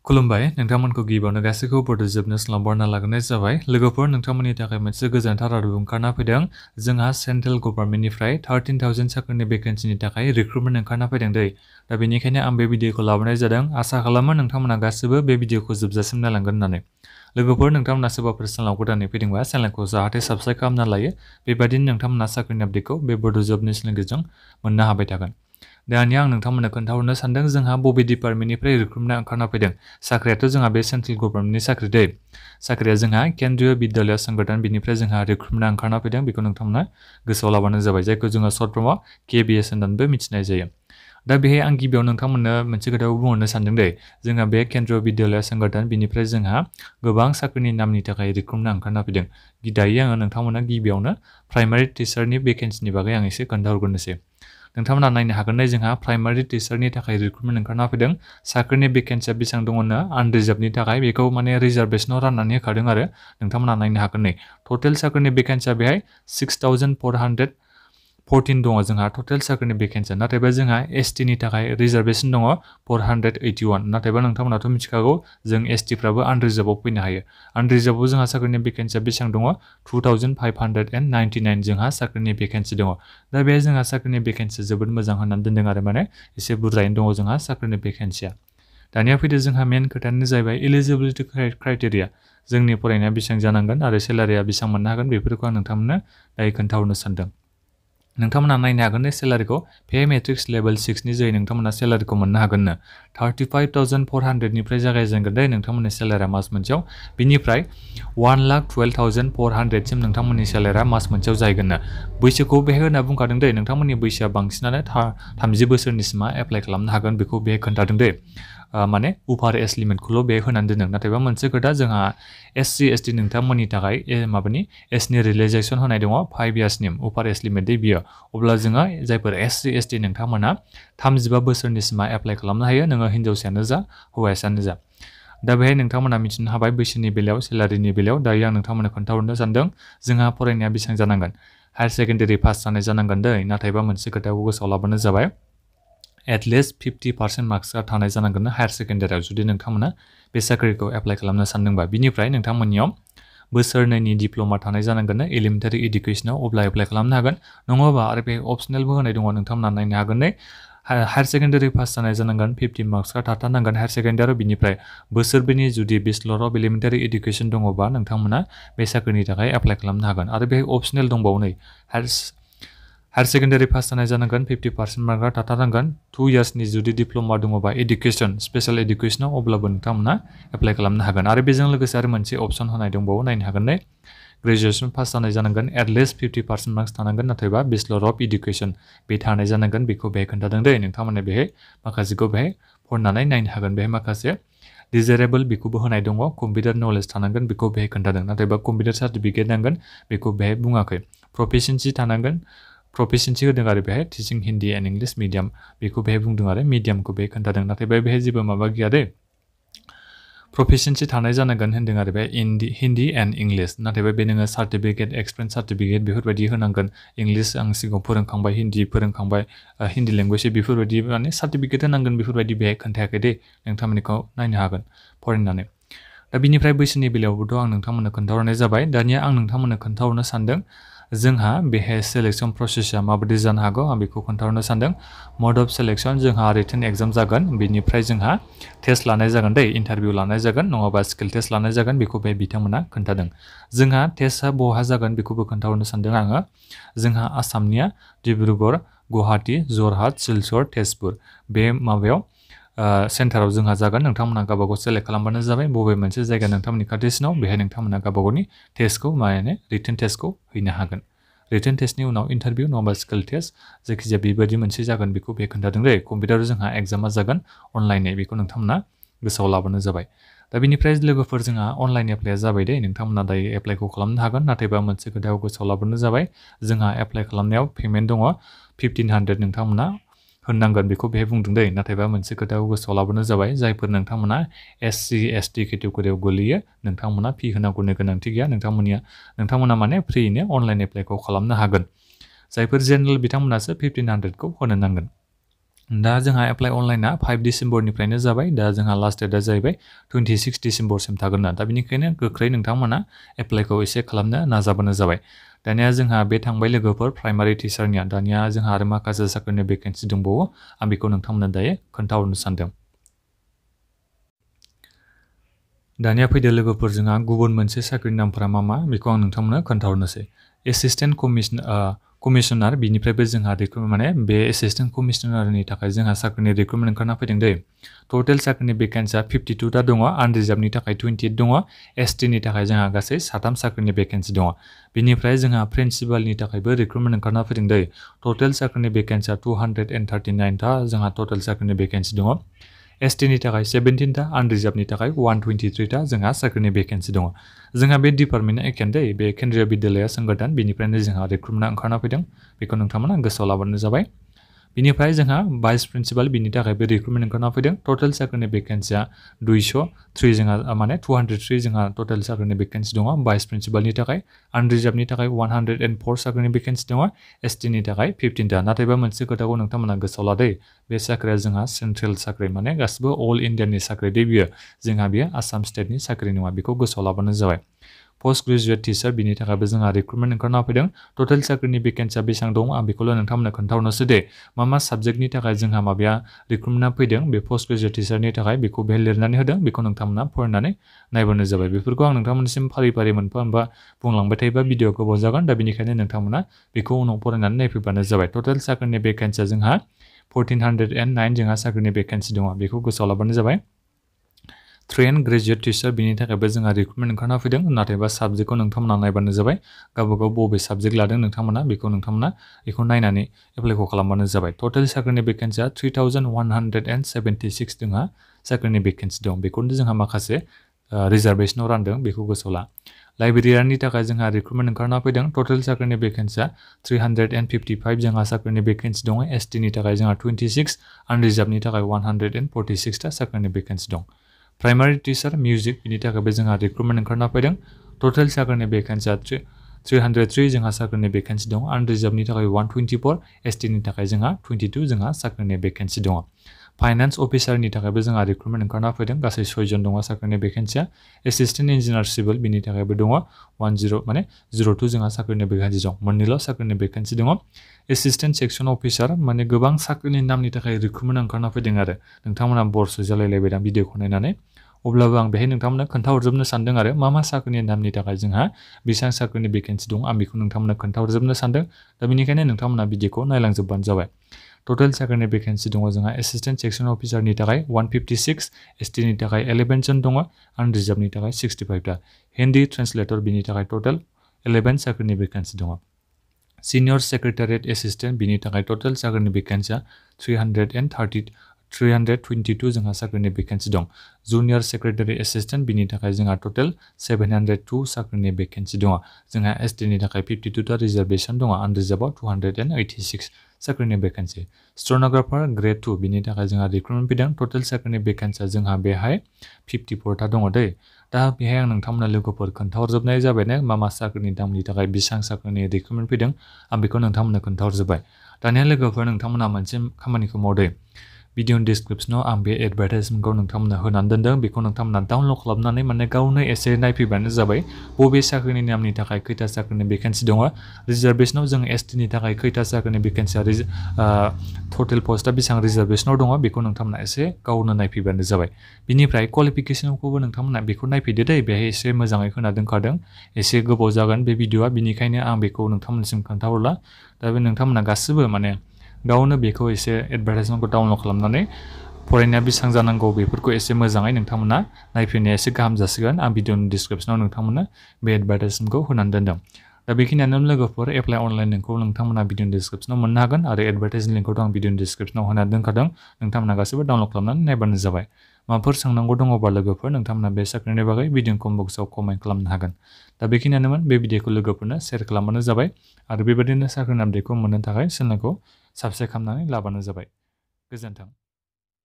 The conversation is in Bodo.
खुलुमबाय नोंथांमोनखौ गिबियावनो गासैखौबो बड' जोबनो समाव बरना लाग्रोनाय जाबाय लोगोफोर नोंथांमोननि थाखाय मोनसे गोजोनथाव रादाब ओंखारना फैदों जोंहा सेन्ट्रेल गभर्नमेन्टनिफ्राय 13,000 साख्रिनि भेकेन्सिनि थाखाय रिक्रुटमेन्ट ओंखारना फैदों दै दा बेनिखायनो आं बे भिडिअखौ लाबोनाय जादों आसा खालामो नोंथांमोना गासैबो बे भिडिअखौ जोबजासिम नायलांगोन होननानै लोगोफोर नोंथांमोना सोरबाफोर चेनेलाव गोदानै फैदोंबा चेनेलखौ जाहाथे साबस्क्राइब खालामना लायो बेबायदिनो नोंथांमोना साख्रिनि आपडेटखौ बे बड' जबनि गेजेरजों मोननो हाबाय थागोन दानिया आं नोंथांमोननो खोन्थाहरनो सानदों जोंहा बबे डिपार्टमेन्टनिफ्राय रिक्रुटमेन्ट ओंखारना फैदों साख्रियाथ' जोंहा बे सेन्ट्रेल गभर्नमेन्टनि साख्रि दै साख्रिया जोंहा केन्द्रीय विद्यालय संगठन बिनिफ्राय जोंहा रिक्रुटमेन्ट ओंखारना फैदों बेखौ नोंथांमोना गोसोआव लाबानो जाबाय जायखौ जोङो सर्ट फर्मआव KVS होननानैबो मिथिनाय जायो दा बेहाय आं गिबियाव नोंथांमोननो मोनसे खोथाखौ बुंहरनो सानदों दै जोंहा बे केन्द्रीय विद्यालय संगठन बिनिफ्राय जोंहा गोबां साख्रिनि नामनि थाखाय रिक्रुटमेन्ट ओंखारना फैदों दायो आङो नोंथांमोना गिबियावनो प्राइमारि टिचारनि भेकेन्सिनि बागै आं एसे खोन्थाहरग्रोनोसै नोंथांमोना नायनो हागोन जोंहा प्राइमारि टिचारनि थाखाय रिक्रुटमेन्ट ओंखारना फैदों साख्रिनि भेकेन्सिया बेसेबां दङनो आनरिजार्भनि थाखाय बेखौ माने रिजार्भेसनाव राननानै होखादों आरो नोंथांमोना नायनो हागोन टटेल साख्रिनि भेकेन्सिया बेहाय 6,414 दङ जोंहा टटेल साख्रिनि भेकेन्सिया नाथायबा जोंहा ST नि थाखाय रिजार्भेसन दङ 481 नाथायबा नोंथांमोनाथ' मिथिखागौ जों ST फ्राबो आनरिजार्भआव फैनो हायो आनरिजार्भआव जोंहा साख्रिनि भेकेन्सिया बेसेबां दङ 2,599 जोंहा साख्रिनि भेकेन्सि दङ दा बे जोंहा साख्रिनि भेकेन्सि जोबोद मोजां होननानै दोनदों आरो माने एसे बुरजायैनो दङ जोंहा साख्रिनि भेकेन्सिया दानिया फैदो जोंहा मेन खोथायानो जाहैबाय एलिजिबिलिटि क्राइटेरिया जोंनि फरायनाया बेसेबां जानांगोन आरो सेलारिया बेसेबां मोननो हागोन बेफोरखौ आं नोंथांमोननो दायो खोन्थाहरनो सानदों नोंथांमोना नायनो हागोन सेलारिखौ पे मेट्रिक्स लेभेल 6 नि जोहै नोंथांमोना सेलारिखौ मोननो हागोननो 35,400 निफ्राय जागायजेनगोन दे नोंथांमोननि सेलारिया मास मोनसेयाव बिनिफ्राय 1,12,400 सिम नोंथांमोननि सेलारिया मास मोनसेयाव जाहैगोननो बैसोखौ बेहाय होनना बुंखादों दे नोंथांमोननि बैसोआ बांसिनानो 30 बोसोरनिसिमा एप्लाइ खालामनो हागोन बेखौ बेहाय खोन्थादों दे माने उपार एज लिमिटखौल' बे होनानै दोनदों नाथायबा मोनसे खोथा जोंहा SC ST नोंथांमोननि थाखाय माबानि एजनि रिलेक्सेसन होनाय दङ 5 इयार्सनि उपार एज लिमिट दे बियो अब्ला जोङो जायफोर SC ST नोंथांमोना 35 बोसोरनिसिमा एप्लाइ खालामनो हायो नोङो हिन्जावसायानो जा हौवासायानो जा दा बेहाय नोंथांमोना मिथिनो हाबाय बैसोनि बेलायाव सेलारिनि बेलायाव दायो आं नोंथांमोननो खोन्थाहरनो सानदों जोंहा फरायनाया बेसेबां जानांगोन हायार सेकेन्डारि पास जानाय जानांगोन दै नाथायबा मोनसे खोथाखौ गोसोआव लाबानो जाबाय एटलिस्ट 50% मार्क्सआ थानाय जानांगोन हायार सेकेन्डारियाव जुदि नोंथांमोना बे साख्रिखौ एप्लाइ खालामनो सानदोंबा बिनिफ्राय नोंथांमोननियाव बोसोरनैनि डिप्ल'मा थानाय जानांगोन एलिमेन्टारि इडुकेसनाव अब्ला एप्लाइ खालामनो हागोन नङाबा आरो बे अपसनेलबो होनाय दङ नोंथांमोना नायनो हागोन हायार सेकेन्डारि पास जानाय जानांगोन 50 मार्क्सआ थाथारनांगोन हायार सेकेन्डारियाव बिनिफ्राय बोसोरब्रैनि जुदि बेचलर अफ एलिमेन्टारि इडुकेसन दङबा नोंथांमोना बे साख्रिनि थाखाय एप्लाइ खालामनो हागोन आरो बे अपसनेल दंबावो हायार सेकेन्डारि पास जानाय जानांगोन 50% मार्कआ थाथारनांगोन 2 इयार्सनि जुदि डिप्ल'मा दङबा इडुकेसन स्पेशेल इडुकेसनाव अब्लाबो नोंथांमोना एप्लाइ खालामनो हागोन आरो बेजों लोगोसे आरो मोनसे अपसन होनाय दंबावो नायनो हागोन ग्रेजुवेसन पास जानाय जानांगोन एटलिस्ट 50% मार्क्स थानांगोन नाथायबा बेचलर अफ इडुकेसन बे थानाय जानांगोन बेखौ बेहाय खोन्थादों दे नोंथांमोना बेहाय माखासेखौ बेहाय फरायनानै नायनो हागोन बेहाय माखासे डिजारेबल बेखौबो होनाय दङ कम्पिउटार नलेज थानांगोन बेखौ बेहाय खोन्थादों नाथायबा कम्पिउटार सार्टिफिकेट नांगोन बेखौ बेहाय बुङाखै प्रफिसियेन्सि थानांगोन प्रफिसियेन्सि होदों आरो बेहाय teaching Hindi and English medium बेखौ बेहाय बुंदों आरो मिडियामखौ बेहाय खोन्थादों नाथायबा बेहाय जेबो माबा गैया दे प्रफिसियेन्सि थानाय जानांगोन होन्दों आरो बे हिन्दी एन्ड इंलिश नाथायबा बे नोङो सार्टिफिकेट एक्सपिरियेन्स सार्टिफिकेट बेफोरबायदि होनांगोन इंलिश आं सिगाङाव फोरोंखांबाय हिन्दी फोरोंखांबाय हिन्दी लेंगुवेज बेफोरबायदि माने सार्टिफिकेट होनांगोन बेफोरबायदि बेहाय खोन्थायाखै दे नोंथांमोननिखौ नायनो हागोन फरायनानै दा बिनिफ्राय बैसोनि बेलायावबोथ' आं नोंथांमोननो खोन्थाहरनाय जाबाय दानिया आं नोंथांमोननो खोन्थाहरनो सानदों जोंहा बेहाय सेलेक्सन प्रसेसआ माबायदि जानो हागौ आं बेखौ खोन्थाहरनो सानदों मड अफ सेलेक्सन जोंहा रिटेन एग्जाम जागोन बेनिफ्राय जोंहा टेस्ट लानाय जागोन दे इन्टारभिउ लानाय जागोन नङाबा स्किल टेस्ट लानाय जागोन बेखौ बे बिथांमोना खोन्थादों जोंहा टेस्टआ बहा जागोन बेखौबो खोन्थाहरनो सानदों आङो जोंहा आसामनिया डिब्रुगड़ गुवाहाटी जरहाट सिलचर तेजपुर बे माबायाव सेन्टाराव जोंहा जागोन नोंथांमोना गावबागाव सेलेक्ट खालामबानो जाबाय बबे मोनसे जायगा नोंथांमोननि खाथिसिनाव बेहाय नोंथांमोना गावबागावनि टेस्टखौ माने रिटेन टेस्टखौ हैनो हागोन रिटेन टेस्टनि उनाव इन्टारभिउ नङाबा स्किल टेस्ट जायखिजाया बेबायदि मोनसे जागोन बेखौ बे खोन्थादों दे कम्पिउटाराव जोंहा एग्जामा जागोन अनलाइनै बेखौ नोंथांमोना गोसोआव लाबोनो जाबाय दा बेनिफ्राय लोगोफोर जोंहा अनलाइन एप्लाइआ जाबाय दे नोंथांमोना दायो एप्लाइखौ खालामनो हागोन नाथायबा मोनसे खोथाखौ गोसोआव लाबोनो जाबाय जोंहा एप्लाइ खालामनायाव पेमेन्ट दङ 1,500 नोंथांमोना होननांगोन बेखौ बेहाय बुंदों दे नाथायबा मोनसे खोथाखौ गोसोआव लाबोनो जाबाय जायफोर नोंथांमोना SC ST केटेगरियाव गोलैयो नोंथांमोना फि होनांगौनि गोनांथि गैया नोंथांमोना माने फ्रियैनो अनलाइन एप्लाइखौ खालामनो हागोन जायफोर जेनेरेल बिथांमोनासो 1,500खौ होनो नांगोन दा जोंहा एप्लाइ अनलाइना 5 डिसेम्बरनिफ्रायनो जाबाय दा जोंहा लास्ट डेटआ जाहैबाय 26 डिसेम्बरसिम थागोन दा बेनिखायनो गोख्रै नोंथांमोना एप्लाइखौ एसे खालामनो नाजाबानो जाबाय दानिया जोंहा बे थांबाय लोगोफोर प्राइमारि टिचारनिया दानिया जोंहा आरो माखासे साख्रिनि भेकेन्सि दंबावो आं बेखौ नोंथांमोननो दायो खोन्थाहरनो सानदों दानिया फैदो लोगोफोर जोंहा गुबुन मोनसे साख्रिनि नामफोरा मा बेखौ आं नोंथांमोननो खोन्थाहरनोसै एसिस्टेन्ट कमिशनार बिनिफ्रायबो जोंहा रिक्रुटमेन्ट माने बे एसिस्टेन्ट कमिशनारनि थाखाय जोंहा साख्रिनि रिक्रुटमेन्ट ओंखारना फैदों दै टटेल साख्रिनि भेकेन्सिया 52 टा दङ आनरिजार्भनि थाखाय 28 दङ एसटिनि थाखाय जोंहा गासै 3 साख्रिनि भेकेन्सि दङ बिनिफ्राय जोंहा प्रिन्सिपालनि थाखायबो रिक्रुटमेन्ट ओंखारना फैदों दै टटेल साख्रिनि भेकेन्सिया 239 टा जोंहा टटेल साख्रिनि भेकेन्सि दङ एसटिनि थाखाय 17 टा आनरिजार्भनि थाखाय 123 टा जोंहा साख्रिनि भेकेन्सि दङ जोंहा बे डिपार्टमेन्टआ एखेयानो दै बे केन्द्रीय बिद्यालया संगठन बेनिफ्रायनो जोंहा रिक्रुटमेन्टआ ओंखारना फैदों बेखौ नोंथांमोना गोसोआव लाबानो जाबाय बिनिफ्राय जोंहा भाइस प्रिन्सिपाल बिनि थाखायबो रिक्रुटमेन्ट ओंखारना फैदों टटेल साख्रिनि भेकेन्सिया 203 जोंहा माने 203 जोंहा टटेल साख्रिनि भेकेन्सि दङ भाइस प्रिन्सिपालनि थाखाय आनरिजार्भनि थाखाय 104 साख्रिनि भेकेन्सि दङ एसटिनि थाखाय 15 टा नाथायबा मोनसे खोथाखौ नोंथांमोना गोसोआव लादो बे साख्रिया जोंहा सेन्ट्रेल साख्रि माने गासिबो अल इन्डियानि साख्रि दै बियो जोंहा बेयो आसाम स्टेटनि साख्रि नङा बेखौ गोसोआव लाबानो जाबाय पोस्ट ग्रेजुएट टिचार बिनि थाखायबो जोंहा रिक्रुटमेन्ट ओंखारना फैदों टटेल साख्रिनि भेकेन्सिया बेसेबां दं आं बेखौल' नोंथांमोननो खोन्थाहरनोसै दे मा साबजेक्टनि थाखाय जोंहा माबाया रिक्रुटमेन्टआ फैदों बे पोस्ट ग्रेजुएट टिचारनि थाखाय बेखौ बेहाय लिरनानै होदों बेखौ नोंथांमोना फरायनानै नायबानो जाबाय बेफोरखौ आं नोंथांमोननिसिम फारि फारि मोनफा मोनफा बुंलांबाय थायोबा भिडिअ गोबाव जागोन दा बेनिखायनो नोंथांमोना बेखौ उनाव फरायनानै नायफैबानो जाबाय टटेल साख्रिनि भेकेन्सिया जोंहा 1409 जोंहा साख्रिनि भेकेन्सि दङ बेखौ गोसोआव लाबानो जाबाय ट्रेन ग्रेजुएट टिचार बिनि थाखायबो जोंहा रिक्रुटमेन्ट ओंखारना फैदों नाथायबा साबजेक्टखौ नोंथांमोना नायबानो जाबाय गावबागाव बबे साबजेक्ट लादों नोंथांमोना बेखौ नायनानै एप्लाइखौ खालामबानो जाबाय टटेल साख्रिनि भेकेन्सिया 3176 जोंहा साख्रिनि भेकेन्सि दं बेखौनो जोंहा माखासे रिजार्भेसनाव रानदों बेखौ गोसोआव ला लाइब्रेरियाननि थाखाय जोंहा रिक्रुटमेन्ट ओंखारना फैदों टटेल साख्रिनि भेकेन्सिया 355 जोंहा साख्रिनि भेकेन्सि दङ एसटिनि थाखाय जोंहा 26 आनरिजार्भनि थाखाय 146 टा साख्रिनि भेकेन्सि दं प्राइमारि टिचार मिउजिक बिनि थाखायबो जोंहा रिक्रुटमेन्ट ओंखारना फैदों टटेल साख्रिनि भेकेन्सिया 303 जोंहा साख्रिनि भेकेन्सि दं आनरिजार्भनि थाखाय 124 एसटिनि थाखाय जोंहा 22 जोंहा साख्रिनि भेकेन्सि दङ फाइनान्स अफिसारनि थाखायबो जोंहा रिक्रुटमेन्ट ओंखारना फैदों गासै 6 जन दङ साख्रिनि भेकेन्सिया एसिस्टेन्ट इन्जिनियार सिभिल बिनि थाखायबो दङ 02 जोंहा साख्रिनि भेकेन्सि दं मोननैल' साख्रिनि भेकेन्सि दङ एसिस्टेन्ट सेक्सन अफिसार माने गोबां साख्रिनि नामनि थाखाय रिक्रुटमेन्ट ओंखारना फैदों आरो नोंथांमोना बरसो जालायलायबाय दा भिडिअखौ नायनानै अब्लाबो आं बेहाय नोंथांमोननो खोन्थाहरजोबनो सानदों आरो मा साख्रिनि नामनि थाखाय जोंहा बेसेबां साख्रिनि भेकेन्सि दं आं बेखौ नोंथांमोननो खोन्थाहरजोबनो सानदों दा बेनिखायनो नोंथांमोना भिडिअखौ नायलांजोबबानो जाबाय टटेल साख्रिनि भेकेन्सि दङ जोंहा एसिस्टेन्ट सेक्सन अफिसारनि थाखाय 156 एसटिनि थाखाय 11 जन दङ आनरिजार्भनि थाखाय 65 टा हिन्दी ट्रेन्सलेटर बिनि थाखाय टटेल 11 साख्रिनि भेकेन्सि दङ सिनियर सेक्रेटारियेट एसिस्टेन्ट बिनि थाखाय टटेल साख्रिनि भेकेन्सिया 322 जोंहा साख्रिनि भेकेन्सि दं जुनियर सेक्रेटारि एसिस्टेन्ट बिनि थाखाय जोंहा टटेल 702 साख्रिनि भेकेन्सि दङ जोंहा एसटिनि थाखाय 52 टा रिजार्भेसन दङ आनरिजार्भआव 286 साख्रिनि भेकेन्सि स्टेनोग्राफार ग्रेड 2 बिनि थाखाय जोंहा रिक्रुटमेन्ट फैदों टटेल साख्रिनि भेकेन्सिया जोंहा बेहाय 54 टा दङ दै दा बेहाय आं नोंथांमोननो लोगोफोर खोन्थाहरजोबनाय जाबायनो मा साख्रिनि दामनि थाखाय बेसेबां साख्रिनि रिक्रुटमेन्ट फैदों आं बेखौ नोंथांमोननो खोन्थाहरजोबबाय दानिया लोगोफोर नोंथांमोना मोनसे खामानिखौ मावदो भिडिअनि डिसक्रिपसनाव आं बे एडभार्टाइजमेन्टखौ नोंथांमोननो होनानै दोनदों बेखौ नोंथांमोना डाउनलड खालामनानै माने गावनो एसे नायफैबानो जाबाय बबे साख्रिनि नामनि थाखाय खैथा साख्रिनि भेकेन्सि दङ रिजार्भेसनाव जों एसटिनि थाखाय खैथा साख्रिनि भेकेन्सिया टटेल पस्टआ बेसेबां रिजार्भेसनाव दङ बेखौ नोंथांमोना एसे गावनो नायफैबानो जाबाय बिनिफ्राय क्वालिफिकेसनखौबो नोंथांमोना बेखौ नायफैदो दै बेहाय एसे मोजाङै होना दोनखादों एसे गोबाव जागोन बे भिडिअआ बिनिखायनो आं बेखौ नोंथांमोननिसिम खोन्थाहरला दा बे नोंथांमोना गासिबो माने गावनो बेखौ एसे एडभार्टाइजमेन्टखौ डाउनलड खालामनानै फरायनाया बेसेबां जानांगौ बेफोरखौ एसे मोजाङै नोंथांमोना नायफैनाया एसे गाहाम जासिगोन आं भिडिअनि डिसक्रिपसनाव नोंथांमोननो बे एडभार्टाइजमेन्टखौ होनानै दोनदों दा बेखिनियानो लोगोफोर एप्लाइ अनलाइन लिंकखौ नोंथांमोना भिडिअनि डिसक्रिपसनाव मोननो हागोन आरो एडभार्टाइजमेन्ट लिंकखौथ' आं भिडिअनि डिसक्रिपसनाव होनानै दोनखादों नोंथांमोना गासिबो डाउनलड खालामनानै नायबानो जाबाय माबाफोर सोंनांगौ दङबा लोगोफोर नोंथांमोना बे साख्रिनि बागै भिडिअनि कमेन्ट बक्सआव कमेन्ट खालामनो हागोन दा बेखिनियानोमोन बे भिडिअखौ लोगोफोरनो शेयार खालामबानो जाबाय आरो बेबायदिनो साख्रिनि आपडेटखौ मोननो थाखाय चेनेलखौ साबस्क्राइब खालामनानै लाबानो जाबाय गोजोन्थों